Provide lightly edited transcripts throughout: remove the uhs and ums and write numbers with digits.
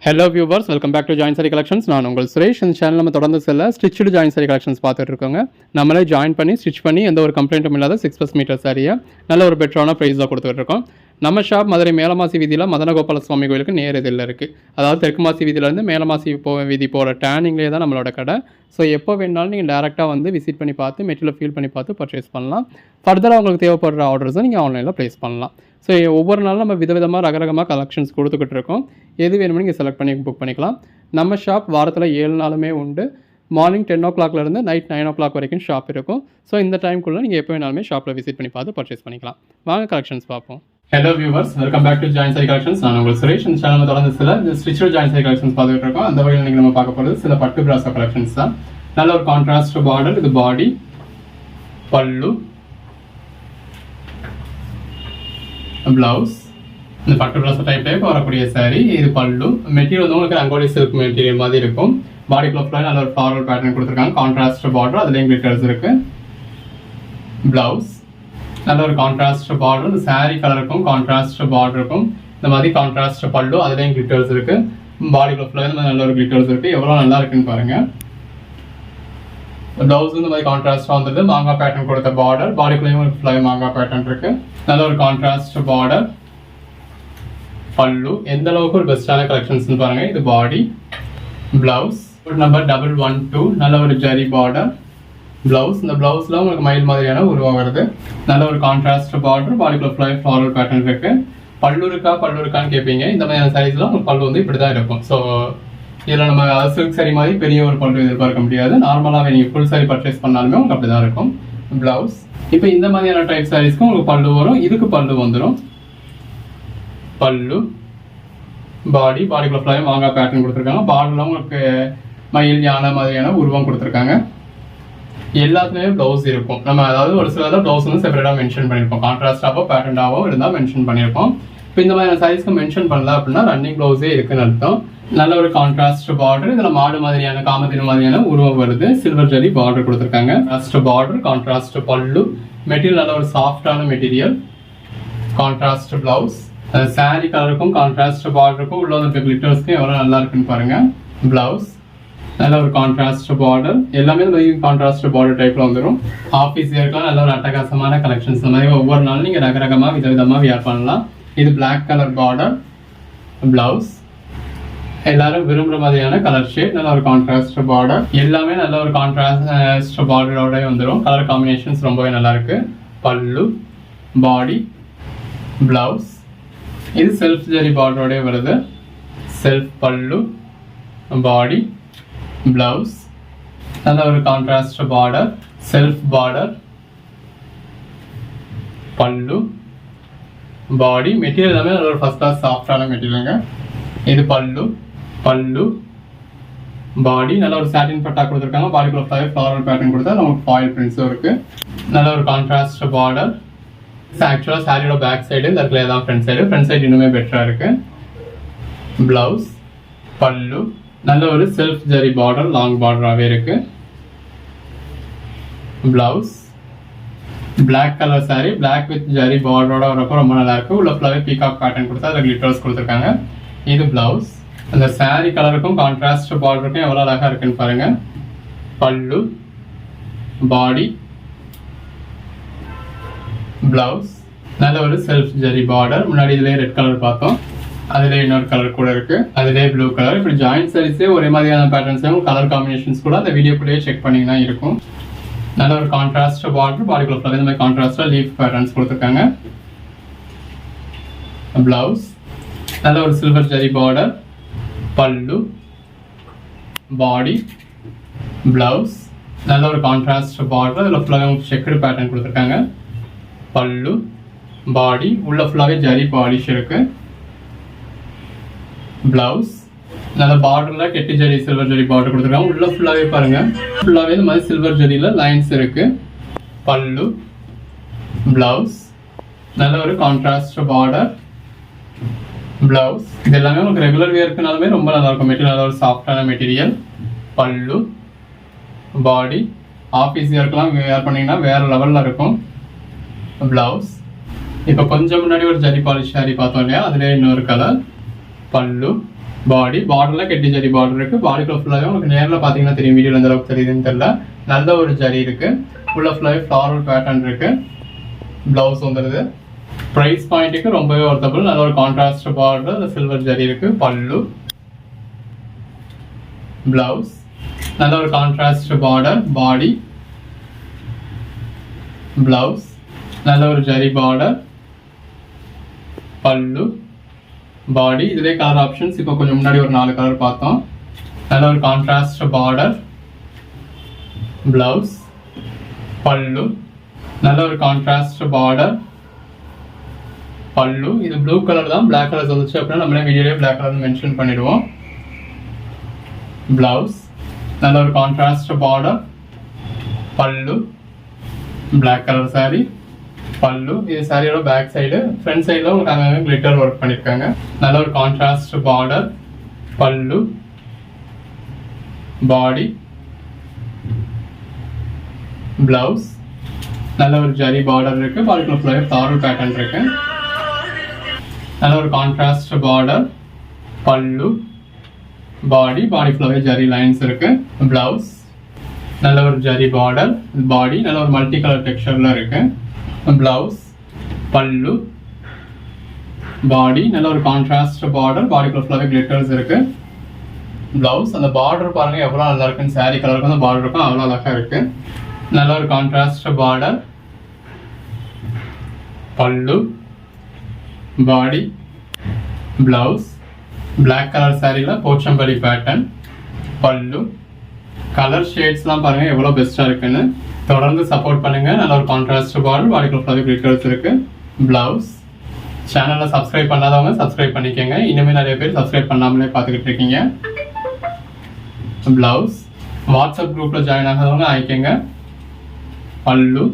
Hello viewers, welcome back to join saree collections. நான் உங்கள் சுரேஷ். இந்த சேனல் நம்ம தொடர்ந்து ஸ்டிச்சு ஜாயின் சாரி கலெக்ஷன்ஸ் பார்த்துட்டு இருக்கோங்க. நம்மளே ஜாயின் பண்ணி ஸ்டிச் பண்ணி எந்த ஒரு கம்ப்ளைண்ட்டும் இல்லாத 6+ மீட்டர் சாரியை நல்ல ஒரு பெட்டரான ப்ரைஸாக கொடுத்துட்டு இருக்கோம். நம்ம ஷாப் மதுரை மேலமாசி வீதியில் மதனகோபால சுவாமி கோயிலுக்கு நேர் இதில் இருக்குது. அதாவது தெற்கு மாசி வீதியிலேருந்து மேலமாசி வீதி போகிற டேர்னிங்லேயே தான் நம்மளோட கடை. ஸோ எப்போ வேணாலும் நீங்கள் டேரெக்டாக வந்து விசிட் பண்ணி பார்த்து மெட்டீரியல் ஃபீல் பண்ணி பார்த்து பர்ச்சேஸ் பண்ணலாம். ஃபர்தராக உங்களுக்கு தேவைப்படுற ஆர்டர்ஸை நீங்கள் ஆன்லைனில் ப்ளேஸ் பண்ணலாம். ஸோ ஒவ்வொரு நாளும் நம்ம விதவிதமாக ரகரகமாக கலெக்ஷன்ஸ் கொடுத்துக்கிட்டு இருக்கோம். எது வேணுமோ நீங்கள் செலக்ட் பண்ணி புக் பண்ணிக்கலாம். நம்ம ஷாப் வாரத்தில் 7 நாளுமே உண்டு. மார்னிங் 10 o'clockலேருந்து நைட் 9 o'clock வரைக்கும் ஷாப் இருக்கும். ஸோ இந்த டைம்குள்ளே நீங்கள் எப்போ வேணாலுமே ஷாப்பில் விசிட் பண்ணி பார்த்து பர்ச்சேஸ் பண்ணிக்கலாம். வாங்க கலெக்ஷன்ஸ் பார்ப்போம். Hello viewers, welcome back to join saree collections. நான் உங்கள் சுரேஷ். இந்த சேனல் தொடர்ந்து இந்த ஸ்டிச்சர் ஜாயின் சாரி கலெக்ஷன்ஸ் பார்த்துட்டு இருக்கோம். அந்த வகையில் நீங்கள் நம்ம பார்க்க போகிறது சில பட்டு பிராசோ கலெக்ஷன்ஸ் தான். நல்ல ஒரு கான்ட்ராஸ்ட் பார்டர், இது பாடி, பல்லு, பிளவுஸ். இந்த பட்டு பிளவுஸ் டைப் வரக்கூடிய சாரி. இது பல்லு. மெட்டீரியல் வந்து உங்களுக்கு ரங்கோலி சில்க் மெட்டீரியல் மாதிரி இருக்கும். பாடி கிளாத்ல நல்ல ஒரு ஃப்ளாரல் பேட்டர்ன் கொடுத்துருக்காங்க. கான்ட்ராஸ்ட் பார்டர், அதுலேயும் கிளிட்டர்ஸ் இருக்கு. பிளவுஸ் நல்ல ஒரு கான்ட்ராஸ்ட் பார்டர். இந்த சாரி கலருக்கும் கான்ட்ராஸ்ட் பார்டர் இருக்கும். இந்த மாதிரி கான்ட்ராஸ்ட் பல்லு, அதுலேயும் கிளிட்டர்ஸ் இருக்கு. பாடி கிளாத்ல நல்ல ஒரு கிளிட்டர்ஸ் இருக்கு. எவ்வளோ நல்லா இருக்குன்னு பாருங்க. பிளவுஸ் இந்த மாதிரி கான்ட்ராஸ்ட் வந்துட்டு மாங்காய் பேட்டர்ன் கொடுத்த பார்டர். பாடிக்குள்ளேயும் ஒரு ஃப்ளை மாங்காய் பேட்டர்ன் இருக்கு. நல்ல ஒரு கான்ட்ராஸ்ட் பார்டர், பல்லு. எந்த அளவுக்கு ஒரு பெஸ்டான கலெக்ஷன்ஸ் பாருங்க. இது பாடி, பிளவுஸ் நம்பர் 112. நல்ல ஒரு ஜரி பார்டர், பிளவுஸ். இந்த பிளவுஸ்ல உங்களுக்கு மயில் மாதிரியான உருவம் வருது. நல்ல ஒரு கான்ட்ராஸ்ட் பார்டர், பாடிக்குள்ள ஃப்ளை ஃப்ளாரல் பேட்டர்ன் இருக்கு. பல்லு இருக்கான்னு கேட்பீங்க. இந்த மாதிரியான சாரீஸ்லாம் உங்களுக்கு பல்லு வந்து இப்படிதான் இருக்கும். ஸோ இதில் நம்ம சில்க் சாரி மாதிரி பெரிய ஒரு பல்லு எதிர்பார்க்க முடியாது. நார்மலாகவே நீங்கள் ஃபுல் சாரி பர்ச்சேஸ் பண்ணாலுமே உங்களுக்கு அப்படி தான் இருக்கும். பிளவுஸ். இப்போ இந்த மாதிரியான டைப் சாரீஸ்க்கு உங்களுக்கு பல்லு வரும். இதுக்கு பல்லு வந்துடும். பல்லு, பாடி, பாடிக்குள்ள ஃப்ளை மாங்காய் பேட்டர்ன் கொடுத்துருக்காங்க. பார்டர்ல உங்களுக்கு மயில் யானை மாதிரியான உருவம் கொடுத்துருக்காங்க. எல்லாத்துலேயுமே பிளவுஸ் இருக்கும். நம்ம அதாவது ஒரு சில பிளவுஸ் வந்து செப்பரேட்டாக மென்ஷன் பண்ணியிருப்போம். கான்ட்ராஸ்டாவோ பேட்டர்னாவோ இருந்தால் மென்ஷன் பண்ணியிருப்போம். இப்போ இந்த மாதிரியான சாரீஸ்க்கு மென்ஷன் பண்ணல அப்படின்னா ரன்னிங் பிளவுஸே இருக்குன்னு அர்த்தம். நல்ல ஒரு கான்ட்ராஸ்ட் பார்டர். இதில் மாடு மாதிரியான காமத்தின் மாதிரியான உருவம் வருது. சில்வர் ஜரி பார்டர் கொடுத்துருக்காங்க. Contrast border, contrast pallu. Material நல்ல ஒரு சாஃப்டான மெட்டீரியல். Contrast blouse. சாரி கலருக்கும் கான்ட்ராஸ்ட் பார்டருக்கும் உள்ள வந்து கிளிட்டர்ஸ்க்கும் எவ்வளோ நல்லா இருக்குன்னு பாருங்க. பிளவுஸ் நல்ல ஒரு கான்ட்ராஸ்ட் பார்டர். எல்லாமே இந்த மாதிரி கான்ட்ராஸ்ட் பார்டர் டைப்ல வந்துடும். ஆஃபீஸ் இயர்க்கெல்லாம் நல்ல ஒரு அட்டகாசமான கலெக்ஷன்ஸ். இந்த மாதிரி ஒவ்வொரு நாளும் நீங்கள் ரகரகமாக விதவிதமாக வியர் பண்ணலாம். இது பிளாக் கலர் பார்டர், பிளவுஸ். எல்லாரும் விரும்புற மாதிரியான கலர் ஷேட். நல்ல ஒரு கான்ட்ராஸ்ட் பார்டர். எல்லாமே நல்ல ஒரு கான்ட்ராஸ்ட் பார்டரோட வந்துடும். கலர் காம்பினேஷன்ஸ் ரொம்பவே நல்லா இருக்கு. பல்லு, பாடி, பிளவுஸ். இது செல்ஃப் ஜரி பார்டரோட வருது. செல்ஃப் பல்லு, பாடி, பிளவுஸ். நல்ல ஒரு contrast border, self border, pallu, பாடி. மெட்டீரியல் எல்லாமே நல்ல ஒரு ஃபர்ஸ்ட் கிளாஸ் சாஃப்டான மெட்டீரியலுங்க. இது பல்லு, பல்லு, பாடி. நல்ல ஒரு சாட்டின் பட்டா கொடுத்துருக்காங்க. பாடிக்குள்ள ஃப்ளாரல் பேட்டர்ன் கொடுத்தா நமக்கு ஃபாயில் பிரிண்ட்ஸும் இருக்கு. நல்ல ஒரு கான்ட்ராஸ்ட் பார்டர். ஆக்சுவலாக சாரியோட பேக் சைடு இந்த இடத்துல தான் ஃப்ரண்ட் சைடு. ஃப்ரண்ட் சைடு இன்னுமே பெட்டரா இருக்கு. பிளவுஸ், பல்லு. நல்ல ஒரு செல்ஃப் ஜரி பார்டர், லாங் பார்டராகவே இருக்கு. Blouse black colour sari, black with zari பார்டரோட வரப்போ ரொம்ப நல்லா இருக்கு. உள்ள ஃபுல்லாவே பீகாக் பேட்டர்ன் கொடுத்தா அதில் கிளிட்டர்ஸ் கொடுத்துருக்காங்க. இது பிளவுஸ். அந்த சாரி கலருக்கும் கான்ட்ராஸ்ட் பார்டருக்கும் எவ்வளோ அழகா இருக்குன்னு பாருங்க. பல்லு, பாடி, பிளவுஸ். நல்ல ஒரு செல்ஃப் ஜரி பார்டர். முன்னாடி இதுலேயே ரெட் கலர் பார்த்தோம். அதுலேயே இன்னொரு கலர் கூட இருக்கு. அதுலேயே ப்ளூ கலர். இப்படி ஜாயிண்ட் சாரீஸே ஒரே மாதிரியான பேட்டர்ன்ஸையும் கலர் காம்பினேஷன்ஸ் கூட அந்த வீடியோக்குள்ளேயே செக் பண்ணிங்கன்னா இருக்கும். நல்ல ஒரு கான்ட்ராஸ்ட் பார்டர். பாடிக்குள்ள இந்த மாதிரி கான்ட்ராஸ்டா லீஃப் பேட்டர்ன்ஸ் கொடுத்துருக்காங்க. பிளவுஸ் நல்ல ஒரு silver zari border, pallu, body, blouse. நல்ல ஒரு கான்ட்ராஸ்ட் பார்டர். இதில் ஃபுல்லாக செக்குடு பேட்டர்ன் கொடுத்துருக்காங்க. பல்லு, பாடி. உள்ள ஃபுல்லாகவே ஜரி பாலிஷ் இருக்கு. பிளவுஸ் நல்ல பார்டர்ல கெட்டி ஜரி, சில்வர் ஜரி பார்டர் கொடுத்துருக்காங்க. உள்ள ஃபுல்லாவே பாருங்க, ஃபுல்லாவே இந்த மாதிரி சில்வர் ஜரியில லைன்ஸ் இருக்கு. பல்லு, பிளவுஸ். நல்ல ஒரு கான்ட்ராஸ்ட் பார்டர், பிளவுஸ். இது எல்லாமே உங்களுக்கு ரெகுலர் வியர்க்குனாலுமே ரொம்ப நல்லா இருக்கும். மெட்டீரியல் நல்ல ஒரு சாஃப்டான மெட்டீரியல். பல்லு, பாடி. ஆஃபீஸ் வியர்க்கெல்லாம் வியர் பண்ணீங்கன்னா வேற லெவல்ல இருக்கும். பிளவுஸ். இப்போ கொஞ்சம் முன்னாடி ஒரு ஜரி பாலிஷ் சாரி பார்த்தோம் இல்லையா, அதுலேயே இன்னொரு கலர். பல்லு, பாடி பார்டர்ல கெட்டி ஜரி பார்டர் இருக்கு. பாடிக்குள்ள ஃபுல்லாவே உங்களுக்கு நேரில் பார்த்தீங்கன்னா தெரியும், வீடியோல எந்த அளவுக்கு தெரியுதுன்னு தெரியல. நல்ல ஒரு ஜரி இருக்கு. உள்ள ஃபுல்லாவே ஃப்ளாரல் பேட்டர்ன் இருக்கு. பிளவுஸ் வந்துடுது. பிரைஸ் பாயிண்ட்டுக்கு ரொம்பவே ஒர்த்தபிள். நல்ல ஒரு கான்ட்ராஸ்ட் பார்டர், சில்வர் ஜரி இருக்கு. பல்லு, பிளவுஸ், நல்ல ஒரு கான்ட்ராஸ்ட் பார்டர், பாடி, பிளவுஸ், நல்ல ஒரு ஜரி பார்டர், பல்லு, பாடி. இதுலேயே கலர் ஆப்ஷன்ஸ் இப்போ கொஞ்சம் முன்னாடி ஒரு 4 கலர் பார்த்தோம். நல்ல ஒரு கான்ட்ராஸ்ட் பார்டர், பிளவுஸ், பல்லு, நல்ல ஒரு கான்ட்ராஸ்ட் பார்டர், பல்லு. இது ப்ளூ கலர் தான். பிளாக் கலர் வந்துச்சு அப்படின்னா நம்மளே வீடியோலேயே பிளாக் கலர் மென்ஷன் பண்ணிடுவோம். பிளவுஸ், நல்ல ஒரு கான்ட்ராஸ்ட் பார்டர், பல்லு, பிளாக் கலர் சாரி, பல்லு. இது சாரியோட பேக் சைடு. ஃப்ரண்ட் சைடில் உங்களுக்கு அங்கே கிளிட்டர் ஒர்க் பண்ணியிருக்காங்க. நல்ல ஒரு contrast border, pallu, body, blouse, நல்ல ஒரு ஜரி பார்டர் இருக்கு. பாடிக்குள்ள ஃபுல்லாவே ஃப்ளாரல் பேட்டர்ன் இருக்கு. நல்ல ஒரு கான்ட்ராஸ்ட் பார்டர், பல்லு, பாடி, பாடி ஃபுல்லாவே ஜரி லைன்ஸ் இருக்கு. பிளவுஸ், நல்ல ஒரு ஜரி பார்டர், பாடி நல்ல ஒரு மல்டி கலர் டெக்ஸ்சர்ல இருக்கு. பிளவுஸ், பல்லு, பாடி, நல்ல ஒரு கான்ட்ராஸ்ட் பார்டர், பாடிக்குள்ள ஃபுல்லாவே கிளிட்டர்ஸ் இருக்கு. பிளவுஸ், அந்த பார்டர் பாருங்க எவ்வளவு நல்லா இருக்குன்னு. சாரி கலருக்கு அந்த பார்டர் இருக்கும், அவ்வளோ அழகா இருக்கு. நல்ல ஒரு contrast border, pallu, body, blouse, black colour சாரியில போச்சம்பள்ளி பேட்டர்ன், பல்லு. கலர் ஷேட்ஸ்லாம் பாருங்க எவ்வளோ பெஸ்ட்டாக இருக்குன்னு. தொடர்ந்து சப்போர்ட் பண்ணுங்க. நல்ல ஒரு கான்ட்ராஸ்ட் பார்டர், பாடிக்குள்ள ஃபுல்லாவே கிளிட்டர்ஸ் இருக்கு. பிளவுஸ். சேனலை சப்ஸ்கிரைப் பண்ணாதவங்க சப்ஸ்கிரைப் பண்ணிக்கோங்க. இனிமேல் நிறைய பேர் சப்ஸ்கிரைப் பண்ணாமலே பார்த்துக்கிட்டு இருக்கீங்க. பிளவுஸ். வாட்ஸ்அப் குரூப்பில் ஜாயின் ஆகாதவங்க ஆயிக்கங்க. பல்லு.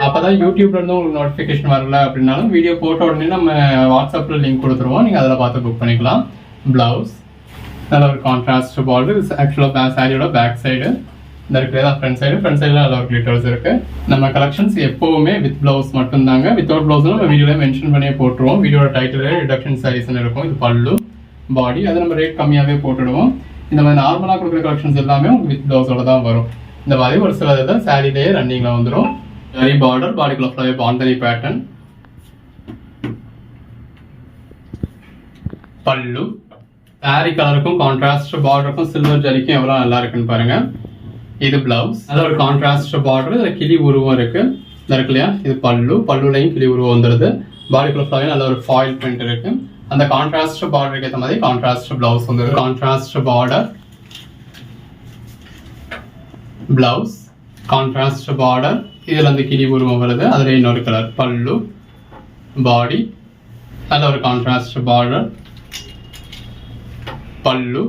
அப்போதான் யூடியூப்ல இருந்து உங்களுக்கு நோட்டிஃபிகேஷன் வரல அப்படின்னாலும் வீடியோ போட்ட உடனே நம்ம வாட்ஸ்அப்பில் லிங்க் கொடுத்துருவோம், நீங்கள் அதில் பார்த்து புக் பண்ணிக்கலாம். பிளவுஸ். நல்ல ஒரு கான்ட்ராஸ்ட் பார்டர். ஆக்சுவலாக சாரியோட பேக் சைடு இந்த இருக்கிறதா ஃப்ரண்ட் சைடு. ஃப்ரண்ட் சைடில் நல்ல ஒரு கிளிட்டர்ஸ் இருக்கு. நம்ம கலெக்ஷன்ஸ் எப்போவுமே வித் பிளவுஸ் மட்டும்தாங்க. வித்தவுட் பிளவுஸ் நம்ம வீடியோவில் மென்ஷன் பண்ணியே போட்டுருவோம். வீடியோட டைட்டிலே ரிடக்ஷன் சாரீஸ்ன்னு இருக்கும். இது பல்லு, பாடி. அதை நம்ம ரேட் கம்மியாகவே போட்டுடுவோம். இந்த மாதிரி நார்மலாக கொடுக்குற கலெக்ஷன்ஸ் எல்லாமே உங்களுக்கு வித் பிளவுஸோட தான் வரும். இந்த மாதிரி ஒரு சில இதில் சாரிலேயே ரன்னிங்கில் வந்துடும். ஜரி பார்டர், பாடிக்குள்ள ஃபுல்லாவே பாந்தனி பேட்டர்ன், பல்லு. சாரி கலருக்கும் கான்ட்ராஸ்ட் பார்டருக்கும் சில்வர் ஜரிக்கும் எவ்வளோ நல்லா இருக்குன்னு பாருங்க. இது பிளவுஸ். நல்ல ஒரு கான்ட்ராஸ்ட் பார்டர், இதில் கிளி உருவம் இருக்கு. இந்த இருக்கு இல்லையா, இது பல்லு. பல்லுலையும் கிளி உருவம் வந்துடுது. பாடிக்குள்ள ஃபுல்லாவே நல்ல ஒரு ஃபாயில் பிரிண்ட் இருக்கு. அந்த கான்ட்ராஸ்ட் பார்டருக்கு ஏற்ற மாதிரி கான்ட்ராஸ்ட் பிளவுஸ் வந்துடுது. Contrast border, blouse, contrast border. இதுல அந்த கிளி உருவம் வருது. அதுல இன்னொரு கலர். பல்லு, பாடி, நல்ல ஒரு contrast border, pallu,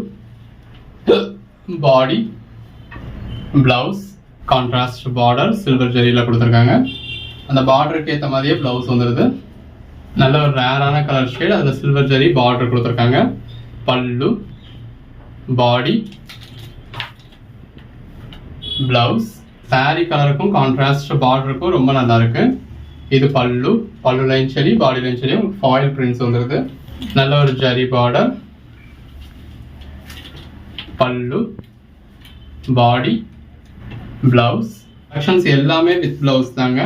body, blouse, contrast border, silver ஜரியில கொடுத்துருக்காங்க. அந்த பார்டருக்கு ஏற்ற மாதிரியே பிளவுஸ் வந்துடுது. நல்ல ஒரு ரேரான கலர் ஷேட். அதுல சில்வர் ஜரி பார்டர் கொடுத்துருக்காங்க. பல்லு, பாடி, பிளவுஸ். சாரி கலருக்கும் கான்ட்ராஸ்ட் பார்டருக்கும் ரொம்ப நல்லா இருக்கு. இது பல்லு. பல்லு லைன் சரி, பாடி லைன் சரி. உங்களுக்கு ஃபாயில் பிரிண்ட்ஸ் வந்துருது. நல்ல ஒரு zari border, pallu, body, blouse. Collections எல்லாமே வித் பிளவுஸ் தாங்க.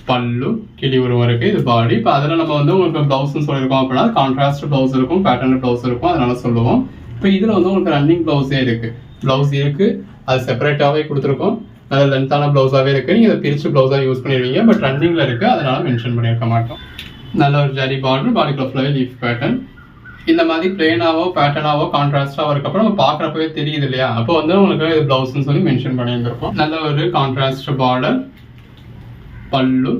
பல்லு, கிளி உருவம் இருக்கு. இது பாடி. இப்போ அதில் நம்ம வந்து உங்களுக்கு பிளவுஸ்ன்னு சொல்லியிருக்கோம் அப்படின்னா கான்ட்ராஸ்ட் பிளவுஸ் இருக்கும், பேட்டர்ன் பிளவுஸ் இருக்கும், அதனால சொல்லுவோம். இப்போ இதில் வந்து உங்களுக்கு ரன்னிங் பிளவுஸே இருக்கு. பிளவுஸ் இருக்கு, அது செப்பரேட்டாகவே கொடுத்துருக்கோம். நல்ல லென்த்தான பிளவுஸாகவே இருக்கு. நீங்கள் அதை பிரித்து பிளவுஸாக யூஸ் பண்ணிடுவீங்க. பட் ரன்னிங்கில் இருக்கு, அதனால மென்ஷன் பண்ணியிருக்க மாட்டோம். நல்ல ஒரு ஜரி பார்டர், பாடிக்குள்ள ஃபுல்லாவே லீஃப் பேட்டர்ன். இந்த மாதிரி பிளெயினாவோ பேட்டர்னாவோ கான்ட்ராஸ்டாவோ இருக்கப்போ நம்ம பார்க்குறப்பவே தெரியுது இல்லையா, அப்போ வந்து உங்களுக்கு இது பிளவுஸ்ன்னு சொல்லி மென்ஷன் பண்ணியிருந்திருப்போம். நல்ல ஒரு கான்ட்ராஸ்ட் பார்டர், பல்லு,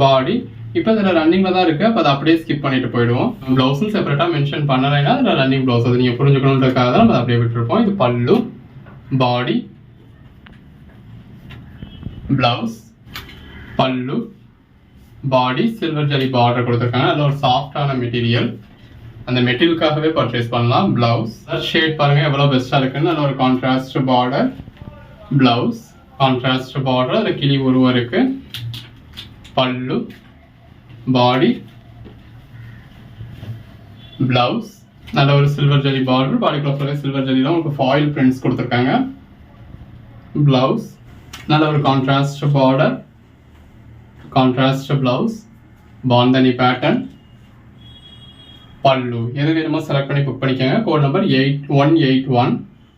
பாடி. இப்போ இதில் ரன்னிங்கில் தான் இருக்குது. அப்போ அதை அப்படியே ஸ்கிப் பண்ணிட்டு போயிடுவோம். ப்ளவுஸும் செப்பரேட்டாக மென்ஷன் பண்ணலைன்னா அதில் ரன்னிங் ப்ளவுஸ் அது நீங்கள் புரிஞ்சுக்கணுன்றதுக்காக தான் நம்ம அதை அப்படியே விட்டுருப்போம். இது பல்லு, பாடி, பிளவுஸ், பல்லு, பாடி, சில்வர் ஜரி பார்டர் கொடுத்துருக்காங்க. அதில் ஒரு சாஃப்டான மெட்டீரியல். அந்த மெட்டீரியலுக்காகவே பர்ச்சேஸ் பண்ணலாம். பிளவுஸ் ஷேட் பாருங்க எவ்வளோ பெஸ்ட்டாக இருக்குன்னு. நல்ல ஒரு contrast border, blouse, contrast border, அதில் கிளி உருவம் இருக்கு. பல்லு, பாடி, பிளவுஸ், நல்ல ஒரு சில்வர் ஜெரி பார்டர், பாடிக்குள்ள ஃபுல்லாக சில்வர் ஜெரியில் உங்களுக்கு ஃபாயில் பிரிண்ட்ஸ் கொடுத்துருக்காங்க. ப்ளவுஸ் நல்ல ஒரு contrast border, contrast blouse, bandhani pattern. Pallu எது வேணுமோ செலக்ட் பண்ணி புக் பண்ணிக்கோங்க. Code number 8181.